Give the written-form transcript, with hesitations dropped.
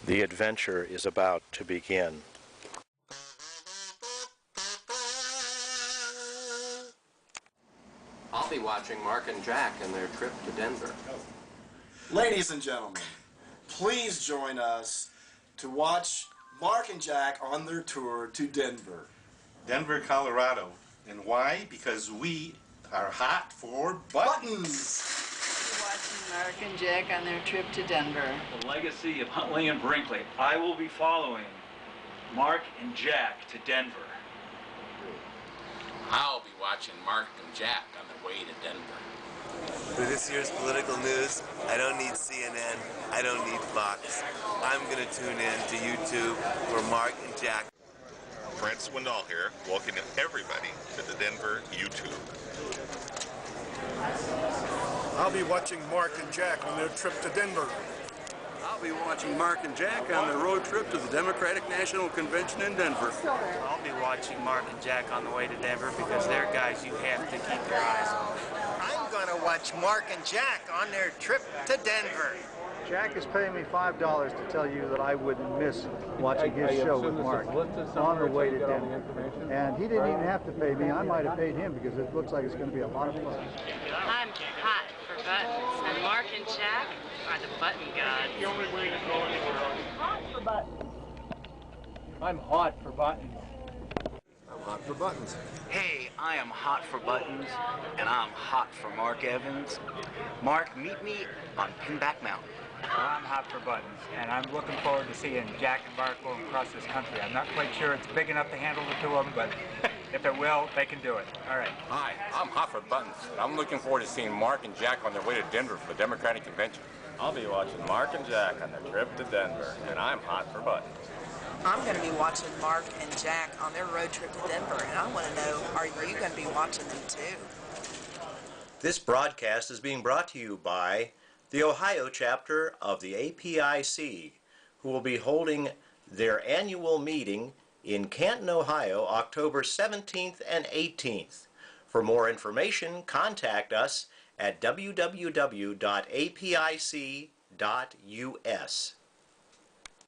The adventure is about to begin. I'll be watching Mark and Jack and their trip to Denver. Ladies and gentlemen, please join us to watch Mark and Jack on their tour to Denver. Denver, Colorado. And why? Because we are hot for buttons. We're watching Mark and Jack on their trip to Denver. The legacy of Huntley and Brinkley. I will be following Mark and Jack to Denver. I'll be watching Mark and Jack on the way to Denver. For this year's political news, I don't need CNN, I don't need Fox. I'm going to tune in to YouTube for Mark and Jack. Brent Swindoll here, welcoming everybody to the Denver YouTube. I'll be watching Mark and Jack on their trip to Denver. I'll be watching Mark and Jack on their road trip to the Democratic National Convention in Denver. I'll be watching Mark and Jack on the way to Denver because they're guys you have to keep your eyes on. I'm going to watch Mark and Jack on their trip to Denver. Jack is paying me $5 to tell you that I wouldn't miss watching his show with Mark on the way to Denver. And he didn't even have to pay me. I might have paid him because it looks like it's going to be a lot of fun. I'm hot for buttons, and Mark and Jack are the button gods. The only way to go anywhere else. Hot for buttons. I'm hot for buttons. I'm hot for buttons. Hey, I am hot for buttons, and I'm hot for Mark Evans. Mark, meet me on Pinback Mountain. Well, I'm hot for buttons, and I'm looking forward to seeing Jack and Mark going across this country. I'm not quite sure it's big enough to handle the two of them, but if it will, they can do it. All right. Hi, I'm hot for buttons, and I'm looking forward to seeing Mark and Jack on their way to Denver for the Democratic Convention. I'll be watching Mark and Jack on their trip to Denver, and I'm hot for buttons. I'm going to be watching Mark and Jack on their road trip to Denver, and I want to know, are you going to be watching them too? This broadcast is being brought to you by the Ohio chapter of the APIC, who will be holding their annual meeting in Canton, Ohio, October 17th and 18th. For more information, contact us at www.apic.us.